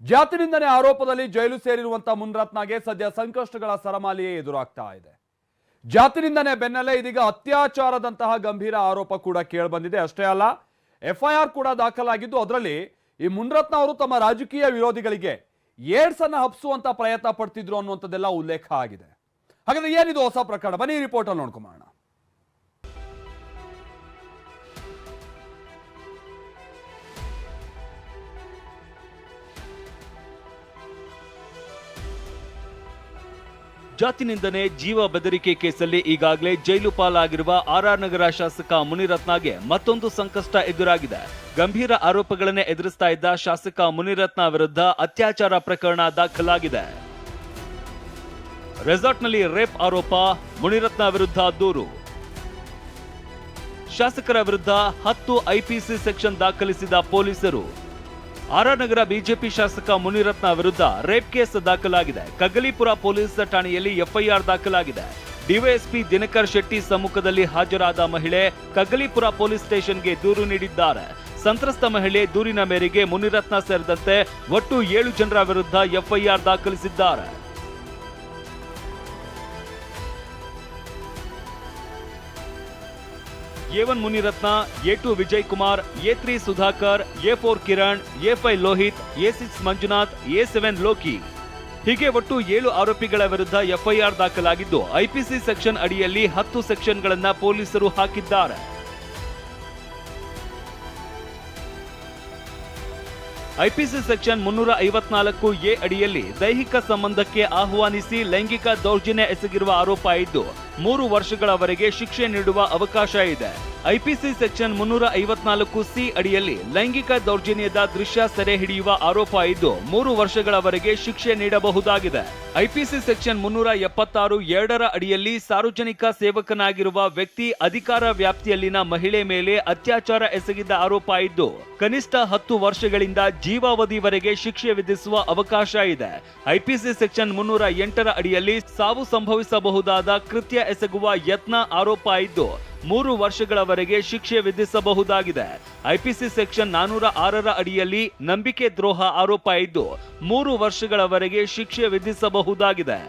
ಜಾತಿನಿಂದನೆ ಆರೋಪದಲ್ಲಿ ಜೈಲು ಸೇರಿರುವಂತ ಮುನ್ರತ್ನಗೆ ಸದ್ಯ ಸಂಕಷ್ಟಗಳ ಸರಮಾಲೆಯೇ ಎದುರಾಗ್ತಾ ಇದೆ. ಜಾತಿನಿಂದನೆ ಬೆನ್ನಲ್ಲೇ ಇದೀಗ ಅತ್ಯಾಚಾರದಂತಹ ಗಂಭೀರ ಆರೋಪ ಕೂಡ ಕೇಳಿಬಂದಿದೆ. ಅಷ್ಟೇ ಅಲ್ಲ, ಎಫ್ಐಆರ್ ಕೂಡ ದಾಖಲಾಗಿದ್ದು ಅದರಲ್ಲಿ ಈ ಮುನ್ರತ್ನ ಅವರು ತಮ್ಮ ರಾಜಕೀಯ ವಿರೋಧಿಗಳಿಗೆ ಏಡ್ಸ್ ಅನ್ನ ಹಬ್ಬಿಸುವಂತ ಪ್ರಯತ್ನ ಪಡ್ತಿದ್ರು ಅನ್ನುವಂಥದ್ದೆಲ್ಲ ಉಲ್ಲೇಖ ಆಗಿದೆ. ಹಾಗಾದ್ರೆ ಏನಿದು ಹೊಸ ಪ್ರಕರಣ? ಬನ್ನಿ ರಿಪೋರ್ಟ್ ಅಲ್ಲಿ ನೋಡ್ಕೊಂಬೋಣ. ಜಾತಿನಿಂದನೆ ಜೀವ ಬೆದರಿಕೆ ಕೇಸಲ್ಲಿ ಈಗಾಗಲೇ ಜೈಲು ಪಾಲಾಗಿರುವ ಆರ್ಆರ್ ನಗರ ಶಾಸಕ ಮುನಿರತ್ನಗೆ ಮತ್ತೊಂದು ಸಂಕಷ್ಟ ಎದುರಾಗಿದೆ. ಗಂಭೀರ ಆರೋಪಗಳನ್ನೇ ಎದುರಿಸ್ತಾ ಇದ್ದ ಶಾಸಕ ಮುನಿರತ್ನ ವಿರುದ್ಧ ಅತ್ಯಾಚಾರ ಪ್ರಕರಣ ದಾಖಲಾಗಿದೆ. ರೆಸಾರ್ಟ್ನಲ್ಲಿ ರೇಪ್ ಆರೋಪ, ಮುನಿರತ್ನ ವಿರುದ್ಧ ದೂರು. ಶಾಸಕರ ವಿರುದ್ಧ 10 ಐಪಿಸಿ ಸೆಕ್ಷನ್ ದಾಖಲಿಸಿದ ಪೊಲೀಸರು. ಆರ್ಆರ್ ನಗರ ಬಿಜೆಪಿ ಶಾಸಕ ಮುನಿರತ್ನ ವಿರುದ್ಧ ರೇಪ್ ಕೇಸ್ ದಾಖಲಾಗಿದೆ. ಕಗ್ಗಲೀಪುರ ಪೊಲೀಸ್ ಠಾಣೆಯಲ್ಲಿ ಎಫ್ಐಆರ್ ದಾಖಲಾಗಿದೆ. ಡಿವೈಎಸ್ಪಿ ದಿನಕರ್ ಶೆಟ್ಟಿ ಸಮ್ಮುಖದಲ್ಲಿ ಹಾಜರಾದ ಮಹಿಳೆ ಕಗ್ಗಲೀಪುರ ಪೊಲೀಸ್ ಸ್ಟೇಷನ್ಗೆ ದೂರು ನೀಡಿದ್ದಾರೆ. ಸಂತ್ರಸ್ತ ಮಹಿಳೆ ದೂರಿನ ಮೇರೆಗೆ ಮುನಿರತ್ನ ಸೇರಿದಂತೆ ಒಟ್ಟು 7 ಜನರ ವಿರುದ್ಧ ಎಫ್ಐಆರ್ ದಾಖಲಿಸಿದ್ದಾರೆ. A1 Munirathna, A2 Vijay Kumar, A3 Sudhakar, A4 Kiran, A5 Lohith, A6 Manjunath, A7 Loki ಹೀಗೆ ಒಟ್ಟು 7 ಆರೋಪಿಗಳ ವಿರುದ್ಧ ಎಫ್ಐಆರ್ ದಾಖಲಾಗಿದ್ದು ಐಪಿಸಿ ಸೆಕ್ಷನ್ ಅಡಿಯಲ್ಲಿ 10 ಸೆಕ್ಷನ್ಗಳನ್ನ ಪೊಲೀಸರು ಹಾಕಿದ್ದಾರೆ. ಐಪಿಸಿ ಸೆಕ್ಷನ್ 354A ಅಡಿಯಲ್ಲಿ ದೈಹಿಕ ಸಂಬಂಧಕ್ಕೆ ಆಹ್ವಾನಿಸಿ ಲೈಂಗಿಕ ದೌರ್ಜನ್ಯ ಎಸಗಿರುವ ಆರೋಪ ಇದ್ದು 3 ವರ್ಷಗಳವರೆಗೆ ಶಿಕ್ಷೆ ನೀಡುವ ಅವಕಾಶ ಇದೆ. ಐಪಿಸಿ ಸೆಕ್ಷನ್ 354C ಅಡಿಯಲ್ಲಿ ಲೈಂಗಿಕ ದೌರ್ಜನ್ಯದ ದೃಶ್ಯ ಸೆರೆ ಹಿಡಿಯುವ ಆರೋಪ ಇದ್ದು 3 ವರ್ಷಗಳವರೆಗೆ ಶಿಕ್ಷೆ ನೀಡಬಹುದಾಗಿದೆ. ಐಪಿಸಿ ಸೆಕ್ಷನ್ 376 ಅಡಿಯಲ್ಲಿ ಸಾರ್ವಜನಿಕ ಸೇವಕನಾಗಿರುವ ವ್ಯಕ್ತಿ ಅಧಿಕಾರ ವ್ಯಾಪ್ತಿಯಲ್ಲಿನ ಮಹಿಳೆ ಮೇಲೆ ಅತ್ಯಾಚಾರ ಎಸಗಿದ ಆರೋಪ ಇದ್ದು ಕನಿಷ್ಠ 10 ವರ್ಷಗಳಿಂದ ಜೀವಾವಧಿವರೆಗೆ ಶಿಕ್ಷೆ ವಿಧಿಸುವ ಅವಕಾಶ ಇದೆ. ಐಪಿಸಿ ಸೆಕ್ಷನ್ 308 ಅಡಿಯಲ್ಲಿ ಸಾವು ಸಂಭವಿಸಬಹುದಾದ ಕೃತ್ಯ ಎಸಗುವ ಯತ್ನ ಆರೋಪ ಇದ್ದು 3 ವರ್ಷಗಳವರೆಗೆ ಶಿಕ್ಷೆ ವಿಧಿಸಬಹುದಾಗಿದೆ. ಐಪಿಸಿ ಸೆಕ್ಷನ್ 406 ಅಡಿಯಲ್ಲಿ ನಂಬಿಕೆ ದ್ರೋಹ ಆರೋಪ ಇದ್ದು 3 ವರ್ಷಗಳವರೆಗೆ ಶಿಕ್ಷೆ ವಿಧಿಸಬಹುದಾಗಿದೆ.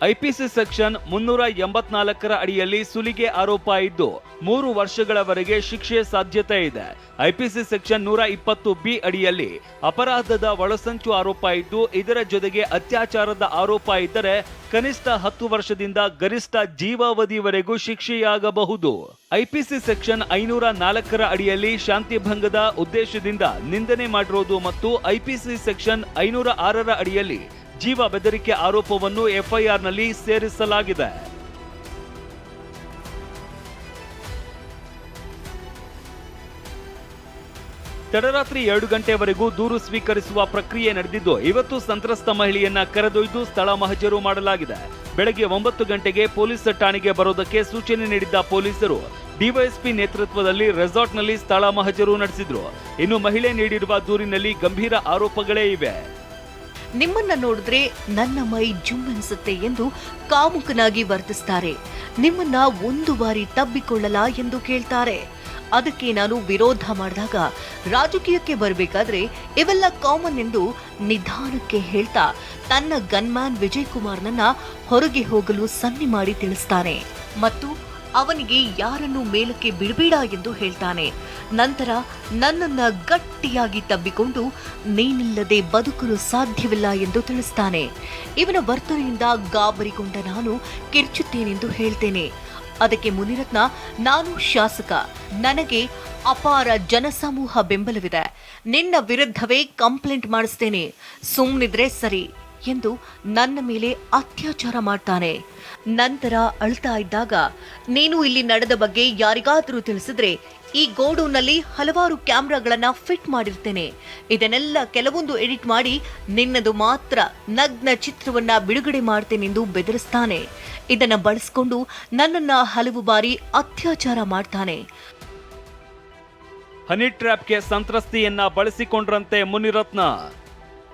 ಐಪಿಸಿ ಸೆಕ್ಷನ್ 384 ಅಡಿಯಲ್ಲಿ ಸುಲಿಗೆ ಆರೋಪ ಇದ್ದು 3 ವರ್ಷಗಳವರೆಗೆ ಶಿಕ್ಷೆ ಸಾಧ್ಯತೆ ಇದೆ. ಐಪಿಸಿ ಸೆಕ್ಷನ್ 120B ಅಡಿಯಲ್ಲಿ ಅಪರಾಧದ ಒಳಸಂಚು ಆರೋಪ ಇದ್ದು ಇದರ ಜೊತೆಗೆ ಅತ್ಯಾಚಾರದ ಆರೋಪ ಇದ್ದರೆ ಕನಿಷ್ಠ 10 ವರ್ಷದಿಂದ ಗರಿಷ್ಠ ಜೀವಾವಧಿವರೆಗೂ ಶಿಕ್ಷೆಯಾಗಬಹುದು. ಐಪಿಸಿ ಸೆಕ್ಷನ್ 504 ಅಡಿಯಲ್ಲಿ ಶಾಂತಿ ಭಂಗದ ಉದ್ದೇಶದಿಂದ ನಿಂದನೆ ಮಾಡಿರೋದು ಮತ್ತು ಐಪಿಸಿ ಸೆಕ್ಷನ್ 506 ಅಡಿಯಲ್ಲಿ ಜೀವ ಬೆದರಿಕೆ ಆರೋಪವನ್ನು ಎಫ್ಐಆರ್ನಲ್ಲಿ ಸೇರಿಸಲಾಗಿದೆ. ತಡರಾತ್ರಿ 2 ಗಂಟೆವರೆಗೂ ದೂರು ಸ್ವೀಕರಿಸುವ ಪ್ರಕ್ರಿಯೆ ನಡೆದಿದ್ದು ಇವತ್ತು ಸಂತ್ರಸ್ತ ಮಹಿಳೆಯನ್ನ ಕರೆದೊಯ್ದು ಸ್ಥಳ ಮಹಜರು ಮಾಡಲಾಗಿದೆ. ಬೆಳಗ್ಗೆ 9 ಗಂಟೆಗೆ ಪೊಲೀಸ್ ಠಾಣೆಗೆ ಬರೋದಕ್ಕೆ ಸೂಚನೆ ನೀಡಿದ್ದ ಪೊಲೀಸರು ಡಿವೈಎಸ್ಪಿ ನೇತೃತ್ವದಲ್ಲಿ ರೆಸಾರ್ಟ್ನಲ್ಲಿ ಸ್ಥಳ ಮಹಜರು ನಡೆಸಿದ್ರು. ಇನ್ನು ಮಹಿಳೆ ನೀಡಿರುವ ದೂರಿನಲ್ಲಿ ಗಂಭೀರ ಆರೋಪಗಳೇ ಇವೆ. ನಿಮ್ಮನ್ನ ನೋಡಿದ್ರೆ ನನ್ನ ಮೈ ಜುಮ್ ಅನಿಸುತ್ತೆ ಎಂದು ಕಾಮುಕನಾಗಿ ವರ್ತಿಸ್ತಾರೆ. ನಿಮ್ಮನ್ನ ಒಂದು ಬಾರಿ ತಬ್ಬಿಕೊಳ್ಳಲಾ ಎಂದು ಕೇಳ್ತಾರೆ. ಅದಕ್ಕೆ ನಾನು ವಿರೋಧ ಮಾಡಿದಾಗ ರಾಜಕೀಯಕ್ಕೆ ಬರಬೇಕಾದ್ರೆ ಇವೆಲ್ಲ ಕಾಮನ್ ಎಂದು ನಿಧಾನಕ್ಕೆ ಹೇಳ್ತಾ ತನ್ನ ಗನ್ಮ್ಯಾನ್ ವಿಜಯ್ ಕುಮಾರ್ನನ್ನ ಹೊರಗೆ ಹೋಗಲು ಸನ್ನೆ ಮಾಡಿ ತಿಳಿಸ್ತಾನೆ ಮತ್ತು ಅವನಿಗೆ ಯಾರನ್ನು ಮೇಲಕ್ಕೆ ಬಿಡಬೇಡ ಎಂದು ಹೇಳ್ತಾನೆ. ನಂತರ ನನ್ನನ್ನ ಗಟ್ಟಿಯಾಗಿ ತಬ್ಬಿಕೊಂಡು ನೀನಿಲ್ಲದೆ ಬದುಕಲು ಸಾಧ್ಯವಿಲ್ಲ ಎಂದು ತಿಳಿಸ್ತಾನೆ. ಇವನ ವರ್ತನೆಯಿಂದ ಗಾಬರಿಗೊಂಡ ನಾನು ಕಿರ್ಚುತ್ತೇನೆಂದು ಹೇಳ್ತೇನೆ. ಅದಕ್ಕೆ ಮುನಿರತ್ನ, ನಾನು ಶಾಸಕ, ನನಗೆ ಅಪಾರ ಜನಸಮೂಹ ಬೆಂಬಲವಿದೆ, ನಿನ್ನ ವಿರುದ್ಧವೇ ಕಂಪ್ಲೇಂಟ್ ಮಾಡಿಸ್ತೇನೆ, ಸುಮ್ಮನಿದ್ರೆ ಸರಿ ಎಂದು ನನ್ನ ಮೇಲೆ ಅತ್ಯಾಚಾರ ಮಾಡ್ತಾನೆ. ನಂತರ ಅಳ್ತಾ ಇದ್ದಾಗ, ನೀನು ಇಲ್ಲಿ ನಡೆದ ಬಗ್ಗೆ ಯಾರಿಗಾದರೂ ತಿಳಿಸಿದ್ರೆ ಈ ಗೋಡೌನ್ನಲ್ಲಿ ಹಲವಾರು ಕ್ಯಾಮ್ರಾಗಳನ್ನ ಫಿಟ್ ಮಾಡಿರ್ತೇನೆ, ಇದನ್ನೆಲ್ಲ ಕೆಲವೊಂದು ಎಡಿಟ್ ಮಾಡಿ ನಿನ್ನದು ಮಾತ್ರ ನಗ್ನ ಚಿತ್ರವನ್ನ ಬಿಡುಗಡೆ ಮಾಡ್ತೇನೆಂದು ಬೆದರಿಸ್ತಾನೆ. ಇದನ್ನ ಬಳಸಿಕೊಂಡು ನನ್ನನ್ನ ಹಲವು ಬಾರಿ ಅತ್ಯಾಚಾರ ಮಾಡ್ತಾನೆ. ಹನಿ ಟ್ರ್ಯಾಪ್ಗೆ ಸಂತ್ರಸ್ತೆಯನ್ನ ಬಳಸಿಕೊಂಡ್ರಂತೆ ಮುನಿರತ್ನ.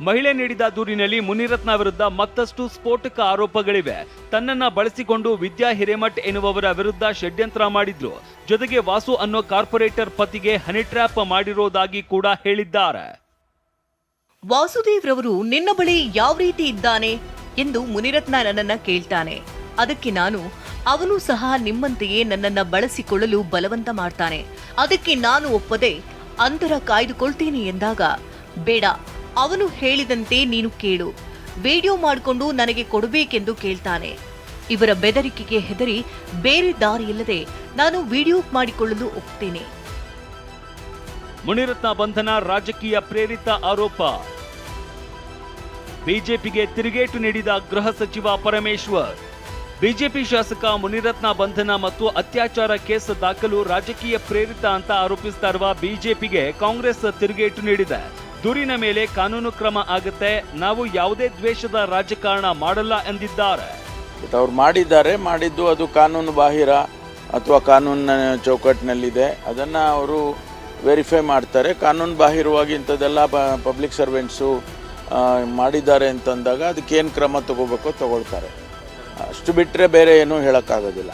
ಮಹಿಳೆ ನೀಡಿದ ದೂರಿನಲ್ಲಿ ಮುನಿರತ್ನ ವಿರುದ್ಧ ಮತ್ತಷ್ಟು ಸ್ಫೋಟಕ ಆರೋಪಗಳಿವೆ. ತನ್ನನ್ನ ಬಳಸಿಕೊಂಡು ವಿದ್ಯಾ ಹಿರೇಮಠ್ ಎನ್ನುವವರ ವಿರುದ್ಧ ಷಡ್ಯಂತ್ರ ಮಾಡಿದ್ರು. ಜೊತೆಗೆ ವಾಸು ಅನ್ನೋ ಕಾರ್ಪೊರೇಟರ್ ಪತಿಗೆ ಹನಿ ಟ್ರ್ಯಾಪ್ ಮಾಡಿರೋದಾಗಿ ಕೂಡ ಹೇಳಿದ್ದಾರೆ. ವಾಸುದೇವ್ ರವರು ನಿನ್ನ ಬಳಿ ಯಾವ ರೀತಿ ಇದ್ದಾನೆ ಎಂದು ಮುನಿರತ್ನ ನನ್ನನ್ನ ಕೇಳ್ತಾನೆ. ಅದಕ್ಕೆ ನಾನು, ಅವನು ಸಹ ನಿಮ್ಮಂತೆಯೇ ನನ್ನನ್ನ ಬಳಸಿಕೊಳ್ಳಲು ಬಲವಂತ ಮಾಡ್ತಾನೆ. ಅದಕ್ಕೆ ನಾನು ಒಪ್ಪದೆ ಅಂತರ ಕಾಯ್ದುಕೊಳ್ತೀನಿ ಎಂದಾಗ, ಬೇಡ, ಅವನು ಹೇಳಿದಂತೆ ನೀನು ಕೇಳು, ವಿಡಿಯೋ ಮಾಡಿಕೊಂಡು ನನಗೆ ಕೊಡಬೇಕೆಂದು ಕೇಳ್ತಾನೆ. ಇವರ ಬೆದರಿಕೆಗೆ ಹೆದರಿ ಬೇರೆ ದಾರಿಯಿಲ್ಲದೆ ನಾನು ವಿಡಿಯೋ ಮಾಡಿಕೊಳ್ಳಲು ಒಪ್ತೇನೆ. ಮುನಿರತ್ನ ಬಂಧನ ರಾಜಕೀಯ ಪ್ರೇರಿತ ಆರೋಪ. ಬಿಜೆಪಿಗೆ ತಿರುಗೇಟು ನೀಡಿದ ಗೃಹ ಸಚಿವ ಪರಮೇಶ್ವರ್. ಬಿಜೆಪಿ ಶಾಸಕ ಮುನಿರತ್ನ ಬಂಧನ ಮತ್ತು ಅತ್ಯಾಚಾರ ಕೇಸ್ ದಾಖಲು ರಾಜಕೀಯ ಪ್ರೇರಿತ ಅಂತ ಆರೋಪಿಸ್ತಾ ಇರುವ ಬಿಜೆಪಿಗೆ ಕಾಂಗ್ರೆಸ್ ತಿರುಗೇಟು ನೀಡಿದೆ. ದೂರಿನ ಮೇಲೆ ಕಾನೂನು ಕ್ರಮ ಆಗುತ್ತೆ, ನಾವು ಯಾವುದೇ ದ್ವೇಷದ ರಾಜಕಾರಣ ಮಾಡಲ್ಲ ಎಂದಿದ್ದಾರೆ. ಅವ್ರು ಮಾಡಿದ್ದು ಅದು ಕಾನೂನು ಬಾಹಿರ ಅಥವಾ ಕಾನೂನಿನ ಚೌಕಟ್ಟಿನಲ್ಲಿದೆ, ಅದನ್ನು ಅವರು ವೆರಿಫೈ ಮಾಡ್ತಾರೆ. ಕಾನೂನು ಬಾಹಿರವಾಗಿ ಇಂಥದ್ದೆಲ್ಲ ಪಬ್ಲಿಕ್ ಸರ್ವೆಂಟ್ಸು ಮಾಡಿದ್ದಾರೆ ಅಂತಂದಾಗ ಅದಕ್ಕೇನು ಕ್ರಮ ತಗೋಬೇಕೋ ತಗೊಳ್ತಾರೆ. ಅಷ್ಟು ಬಿಟ್ಟರೆ ಬೇರೆ ಏನೂ ಹೇಳೋಕ್ಕಾಗೋದಿಲ್ಲ.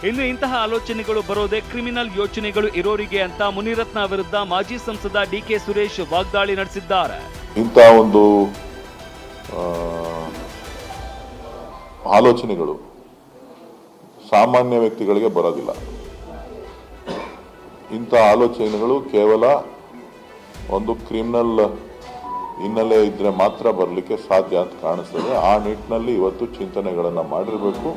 ಇನ್ನು ಇಂತಹ ಆಲೋಚನೆಗಳು ಬರೋದೇ ಕ್ರಿಮಿನಲ್ ಯೋಚನೆಗಳು ಇರೋರಿಗೆ ಅಂತ ಮುನಿರತ್ನ ವಿರುದ್ಧ ಮಾಜಿ ಸಂಸದ ಡಿಕೆ ಸುರೇಶ್ ವಾಗ್ದಾಳಿ ನಡೆಸಿದ್ದಾರೆ. ಇಂಥ ಒಂದು ಆಲೋಚನೆಗಳು ಸಾಮಾನ್ಯ ವ್ಯಕ್ತಿಗಳಿಗೆ ಬರೋದಿಲ್ಲ. ಇಂಥ ಆಲೋಚನೆಗಳು ಕೇವಲ ಒಂದು ಕ್ರಿಮಿನಲ್ ಹಿನ್ನೆಲೆ ಇದ್ರೆ ಮಾತ್ರ ಬರಲಿಕ್ಕೆ ಸಾಧ್ಯ ಅಂತ ಕಾಣಿಸ್ತದೆ. ಆ ನಿಟ್ಟಿನಲ್ಲಿ ಇವತ್ತು ಚಿಂತನೆಗಳನ್ನು ಮಾಡಿರಬೇಕು.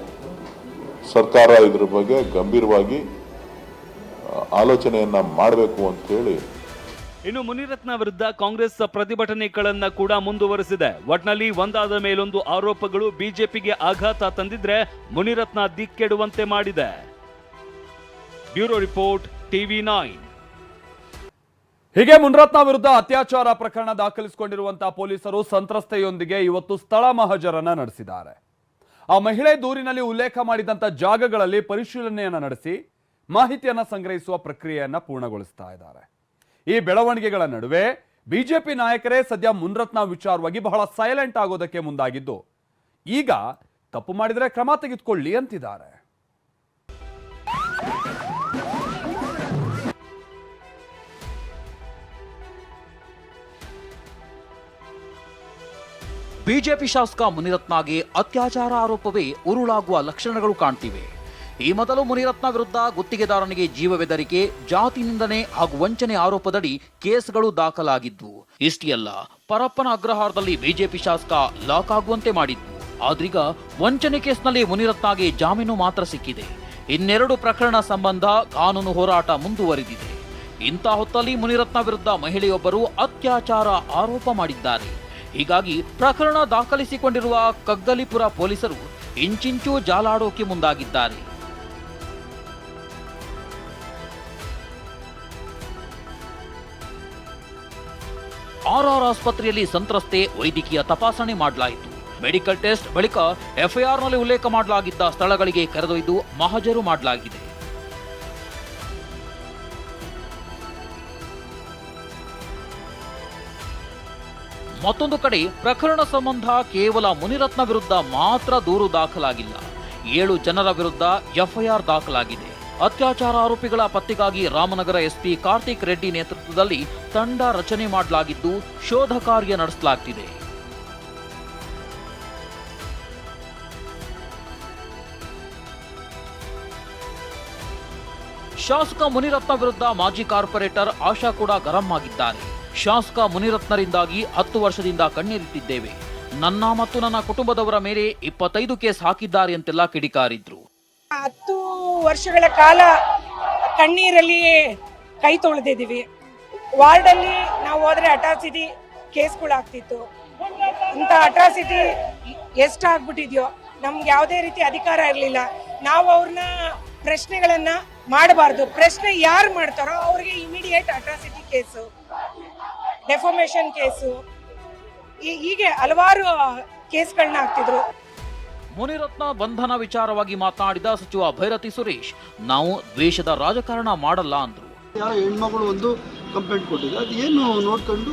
ಸರ್ಕಾರ ಇದ್ರ ಬಗ್ಗೆ ಗಂಭೀರವಾಗಿ ಆಲೋಚನೆಯನ್ನ ಮಾಡಬೇಕು ಅಂತ ಹೇಳಿ. ಇನ್ನು ಮುನಿರತ್ನ ವಿರುದ್ಧ ಕಾಂಗ್ರೆಸ್ ಪ್ರತಿಭಟನೆಗಳನ್ನ ಕೂಡ ಮುಂದುವರೆಸಿದೆ. ಒಟ್ನಲ್ಲಿ ಒಂದಾದ ಮೇಲೊಂದು ಆರೋಪಗಳು ಬಿಜೆಪಿಗೆ ಆಘಾತ ತಂದಿದ್ರೆ ಮುನಿರತ್ನ ದಿಕ್ಕೆಡುವಂತೆ ಮಾಡಿದೆ. Bureau report, TV9. ಹೀಗೆ ಮುನಿರತ್ನ ವಿರುದ್ಧ ಅತ್ಯಾಚಾರ ಪ್ರಕರಣ ದಾಖಲಿಸಿಕೊಂಡಿರುವಂತಹ ಪೊಲೀಸರು ಸಂತ್ರಸ್ತೆಯೊಂದಿಗೆ ಇವತ್ತು ಸ್ಥಳ ಮಹಜರನ್ನ ನಡೆಸಿದ್ದಾರೆ. ಆ ಮಹಿಳೆ ದೂರಿನಲ್ಲಿ ಉಲ್ಲೇಖ ಮಾಡಿದಂತ ಜಾಗಗಳಲ್ಲಿ ಪರಿಶೀಲನೆಯನ್ನ ನಡೆಸಿ ಮಾಹಿತಿಯನ್ನ ಸಂಗ್ರಹಿಸುವ ಪ್ರಕ್ರಿಯೆಯನ್ನ ಪೂರ್ಣಗೊಳಿಸ್ತಾ ಇದ್ದಾರೆ. ಈ ಬೆಳವಣಿಗೆಗಳ ನಡುವೆ ಬಿಜೆಪಿ ನಾಯಕರೇ ಸದ್ಯ ಮುನಿರತ್ನ ವಿಚಾರವಾಗಿ ಬಹಳ ಸೈಲೆಂಟ್ ಆಗೋದಕ್ಕೆ ಮುಂದಾಗಿದ್ದು, ಈಗ ತಪ್ಪು ಮಾಡಿದರೆ ಕ್ರಮ ತೆಗೆದುಕೊಳ್ಳಿ ಅಂತಿದ್ದಾರೆ. ಬಿಜೆಪಿ ಶಾಸಕ ಮುನಿರತ್ನಗೆ ಅತ್ಯಾಚಾರ ಆರೋಪವೇ ಉರುಳಾಗುವ ಲಕ್ಷಣಗಳು ಕಾಣ್ತಿವೆ. ಈ ಮೊದಲು ಮುನಿರತ್ನ ವಿರುದ್ಧ ಗುತ್ತಿಗೆದಾರನಿಗೆ ಜೀವ ಬೆದರಿಕೆ, ಜಾತಿ ನಿಂದನೆ ಹಾಗೂ ವಂಚನೆ ಆರೋಪದಡಿ ಕೇಸ್ಗಳು ದಾಖಲಾಗಿದ್ವು. ಇಷ್ಟೇ ಅಲ್ಲ, ಪರಪ್ಪನ ಅಗ್ರಹಾರದಲ್ಲಿ ಬಿಜೆಪಿ ಶಾಸಕ ಲಾಕ್ ಆಗುವಂತೆ ಮಾಡಿದ್ವು. ಆದ್ರೀಗ ವಂಚನೆ ಕೇಸ್ನಲ್ಲಿ ಮುನಿರತ್ನಗೆ ಜಾಮೀನು ಮಾತ್ರ ಸಿಕ್ಕಿದೆ. ಇನ್ನೆರಡು ಪ್ರಕರಣ ಸಂಬಂಧ ಕಾನೂನು ಹೋರಾಟ ಮುಂದುವರಿದಿದೆ. ಇಂಥ ಹೊತ್ತಲ್ಲಿ ಮುನಿರತ್ನ ವಿರುದ್ಧ ಮಹಿಳೆಯೊಬ್ಬರು ಅತ್ಯಾಚಾರ ಆರೋಪ ಮಾಡಿದ್ದಾರೆ. ಹೀಗಾಗಿ ಪ್ರಕರಣ ದಾಖಲಿಸಿಕೊಂಡಿರುವ ಕಗ್ಗಲಿಪುರ ಪೊಲೀಸರು ಇಂಚಿಂಚೂ ಜಾಲಾಡೋಕೆ ಮುಂದಾಗಿದ್ದಾರೆ. RR ಆಸ್ಪತ್ರೆಯಲ್ಲಿ ಸಂತ್ರಸ್ತೆ ವೈದ್ಯಕೀಯ ತಪಾಸಣೆ ಮಾಡಲಾಯಿತು. ಮೆಡಿಕಲ್ ಟೆಸ್ಟ್ ಬಳಿಕ FIRನಲ್ಲಿ ಉಲ್ಲೇಖ ಮಾಡಲಾಗಿದ್ದ ಸ್ಥಳಗಳಿಗೆ ಕರೆದೊಯ್ದು ಮಹಜರು ಮಾಡಲಾಗಿದೆ. ಮತ್ತೊಂದು ಕಡೆ ಪ್ರಕರಣ ಸಂಬಂಧ ಕೇವಲ ಮುನಿರತ್ನ ವಿರುದ್ಧ ಮಾತ್ರ ದೂರು ದಾಖಲಾಗಿಲ್ಲ, 7 ಜನರ ವಿರುದ್ಧ FIR ದಾಖಲಾಗಿದೆ. ಅತ್ಯಾಚಾರ ಆರೋಪಿಗಳ ಪತ್ತೆಗಾಗಿ ರಾಮನಗರ SP ಕಾರ್ತಿಕ್ ರೆಡ್ಡಿ ನೇತೃತ್ವದಲ್ಲಿ ತಂಡ ರಚನೆ ಮಾಡಲಾಗಿದ್ದು ಶೋಧ ಕಾರ್ಯ ನಡೆಸಲಾಗುತ್ತಿದೆ. ಶಾಸಕ ಮುನಿರತ್ನ ವಿರುದ್ಧ ಮಾಜಿ ಕಾರ್ಪೊರೇಟರ್ ಆಶಾ ಕೂಡ ಗರಂ ಆಗಿದ್ದಾರೆ. ಶಾಸಕ ಮುನಿರತ್ನರಿಂದಾಗಿ 10 ವರ್ಷದಿಂದ ಕಣ್ಣೀರಿಟ್ಟಿದ್ದೇವೆ. ನನ್ನ ಮತ್ತು ನನ್ನ ಕುಟುಂಬದವರ ಮೇಲೆ 25 ಕೇಸ್ ಹಾಕಿದ್ದಾರೆ ಅಂತೆಲ್ಲ ಕಿಡಿಕಾರಿದ್ರು. 10 ವರ್ಷಗಳ ಕಾಲ ಕಣ್ಣೀರಲ್ಲಿ ಕೈ ತೊಳೆದಿದ್ದೀವಿ. ವಾರ್ಡಲ್ಲಿ ನಾವು ಹೋದ್ರೆ ಅಟ್ರಾಸಿಟಿ ಕೇಸ್ಗಳಾಗ್ತಿತ್ತು. ಇಂಥ ಅಟ್ರಾಸಿಟಿ ಎಷ್ಟಾಗ್ಬಿಟ್ಟಿದ್ಯೋ, ನಮ್ಗೆ ಯಾವುದೇ ರೀತಿ ಅಧಿಕಾರ ಇರಲಿಲ್ಲ. ನಾವು ಅವ್ರನ್ನ ಪ್ರಶ್ನೆಗಳನ್ನ ಮಾಡಬಾರ್ದು. ಪ್ರಶ್ನೆ ಯಾರು ಮಾಡ್ತಾರೋ ಅವ್ರಿಗೆ immediate atrocity case, defamation case, ಹೀಗೆ ಹಲವಾರು ಕೇಸ್ಗಳನ್ನ ಹಾಕ್ತಿದ್ರು. ಮುನಿರತ್ನ ಬಂಧನ ವಿಚಾರವಾಗಿ ಮಾತನಾಡಿದ ಸಚಿವ ಭೈರತಿ ಸುರೇಶ್, ನಾವು ದ್ವೇಷದ ರಾಜಕಾರಣ ಮಾಡಲ್ಲ ಅಂದ್ರು. ಯಾರೋ ಹೆಣ್ಮಗಳು ಒಂದು ಕಂಪ್ಲೇಂಟ್ ಕೊಟ್ಟಿದೆ, ಅದು ಏನು ನೋಡ್ಕೊಂಡು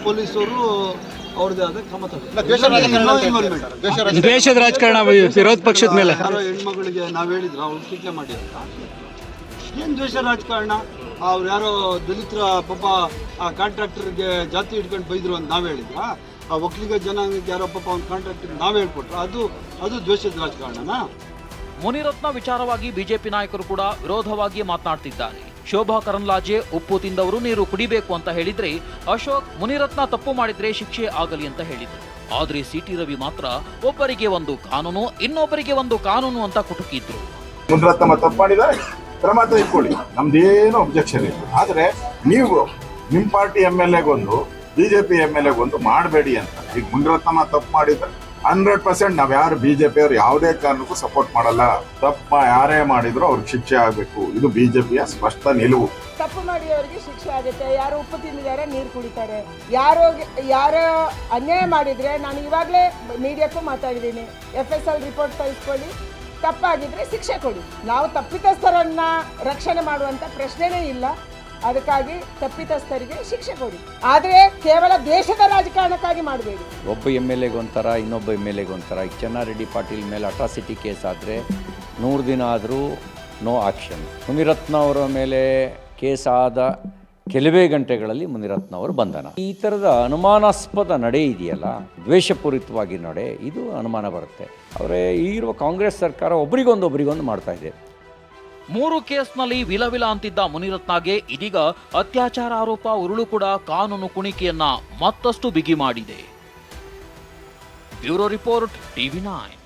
ಪೊಲೀಸರು ಅವ್ರದ್ದೇ ಆದ ಕ್ರಮ ತಗೊಂಡು. ದ್ವೇಷದ ರಾಜಕಾರಣ ವಿರೋಧ ಪಕ್ಷದ ಮೇಲೆ ಯಾರೋ ಹೆಣ್ಮಗಳಿಗೆ ನಾವು ಹೇಳಿದ್ರು ಅವ್ರು ಟೀಕೆ ಮಾಡಿ ಅಂತ. ಏನು ದ್ವೇಷ ರಾಜಕಾರಣ? ಅವ್ರು ಯಾರೋ ದಲಿತರ ಪಾಪ ಆ ಕಾಂಟ್ರಾಕ್ಟರ್ಗೆ ಜಾತಿ ಇಟ್ಕೊಂಡು ಬೈದ್ರು ಅಂತ ನಾವು ಹೇಳಿದ್ರಾ? ಆ ಒಕ್ಕಲಿಗ ಜನಾಂಗಕ್ಕೆ ಯಾರೋ ಪಾಪ ಅವ್ನ ಕಾಂಟ್ರಾಕ್ಟರ್ ನಾವು ಹೇಳ್ಕೊಟ್ರು, ಅದು ದ್ವೇಷದ ರಾಜಕಾರಣನಾ? ಮುನಿರತ್ನ ವಿಚಾರವಾಗಿ ಬಿಜೆಪಿ ನಾಯಕರು ಕೂಡ ವಿರೋಧವಾಗಿ ಮಾತನಾಡ್ತಿದ್ದಾರೆ. ಶೋಭಾ ಕರಂದ್ಲಾಜೆ ಉಪ್ಪು ತಿಂದವರು ನೀರು ಕುಡಿಬೇಕು ಅಂತ ಹೇಳಿದ್ರೆ, ಅಶೋಕ್ ಮುನಿರತ್ನ ತಪ್ಪು ಮಾಡಿದ್ರೆ ಶಿಕ್ಷೆ ಆಗಲಿ ಅಂತ ಹೇಳಿದ್ರು. ಆದ್ರೆ ಸಿಟಿ ರವಿ ಮಾತ್ರ ಒಬ್ಬರಿಗೆ ಒಂದು ಕಾನೂನು, ಇನ್ನೊಬ್ಬರಿಗೆ ಒಂದು ಕಾನೂನು ಅಂತ ಕುಟುಕಿದ್ರು. ಮುನಿರತ್ನ ತಪ್ಪು ಮಾಡಿದ್ದಾರೆ, ಕ್ರಮ ತೆಗೆದುಕೊಳ್ಳಿ, ನಮ್ದೇನು ಅಬ್ಜೆಕ್ಷನ್ ಇಲ್ಲ. ಆದ್ರೆ ನೀವು ನಿಮ್ಮ ಪಾರ್ಟಿ MLAಗೊಂದು BJP MLAಗೊಂದು ಮಾಡಬೇಡಿ ಅಂತ. ಈಗ ಮುನಿರತ್ನ ತಪ್ಪು ಮಾಡಿದ್ರೆ 100% ನಾವ್ ಯಾರು BJP ಅವ್ರು ಯಾವುದೇ ಕಾರಣಕ್ಕೂ ಸಪೋರ್ಟ್ ಮಾಡಲ್ಲ. ತಪ್ಪು ಯಾರೇ ಮಾಡಿದ್ರು ಅವ್ರಿಗೆ ಶಿಕ್ಷೆ ಆಗಬೇಕು, ಇದು BJPಯ ಸ್ಪಷ್ಟ ನಿಲುವು. ತಪ್ಪು ಮಾಡಿದವರಿಗೆ ಶಿಕ್ಷೆ ಆಗುತ್ತೆ. ಯಾರು ಉಪ್ಪು ತಿಂದಿದ್ದಾರೆ ನೀರು ಕುಡಿತಾರೆ, ಯಾರೋ ಅನ್ಯಾಯ ಮಾಡಿದ್ರೆ, ನಾನು ಇವಾಗಲೇ ಮೀಡಿಯಾಕ್ಕೂ ಮಾತಾಡಿದ್ದೀನಿ, FSL ರಿಪೋರ್ಟ್ ಕಳಿಸ್ಕೊಳ್ಳಿ, ತಪ್ಪಾಗಿದ್ರೆ ಶಿಕ್ಷೆ ಕೊಡಿ. ನಾವು ತಪ್ಪಿತಸ್ಥರನ್ನ ರಕ್ಷಣೆ ಮಾಡುವಂತ ಪ್ರಶ್ನೆನೇ ಇಲ್ಲ. ಅದಕ್ಕಾಗಿ ತಪ್ಪಿತಸ್ಥರಿಗೆ ಶಿಕ್ಷೆ ಕೊಡಿ, ಆದರೆ ಕೇವಲ ದೇಶದ ರಾಜಕಾರಣಕ್ಕಾಗಿ ಮಾಡಬೇಡಿ. ಒಬ್ಬ MLAಗೊಂಥರ, ಇನ್ನೊಬ್ಬ MLAಗೊಂಥರ. ಈಗ ಚೆನ್ನಾರೆಡ್ಡಿ ಪಾಟೀಲ್ ಮೇಲೆ ಅಟ್ರಾಸಿಟಿ ಕೇಸ್ ಆದರೆ 100 ದಿನ ಆದರೂ ನೋ ಆಕ್ಷನ್. ಮುನಿರತ್ನ ಅವರ ಮೇಲೆ ಕೇಸ್ ಆದ ಕೆಲವೇ ಗಂಟೆಗಳಲ್ಲಿ ಮುನಿರತ್ನ ಅವರು ಬಂಧನ. ಈ ಥರದ ಅನುಮಾನಾಸ್ಪದ ನಡೆ ಇದೆಯಲ್ಲ, ದ್ವೇಷಪೂರಿತವಾಗಿ ನಡೆ, ಇದು ಅನುಮಾನ ಬರುತ್ತೆ. ಅವರೇ ಈಗಿರುವ ಕಾಂಗ್ರೆಸ್ ಸರ್ಕಾರ ಒಬ್ರಿಗೊಂದು ಮಾಡ್ತಾ ಇದೆ. 3 ಕೇಸ್ನಲ್ಲಿ ವಿಲವಿಲ ಅಂತಿದ್ದ ಮುನಿರತ್ನಗೆ ಇದೀಗ ಅತ್ಯಾಚಾರ ಆರೋಪ ಉರುಳು ಕೂಡ ಕಾನೂನು ಕುಣಿಕೆಯನ್ನ ಮತ್ತಷ್ಟು ಬಿಗಿ ಮಾಡಿದೆ. Bureau report TV9.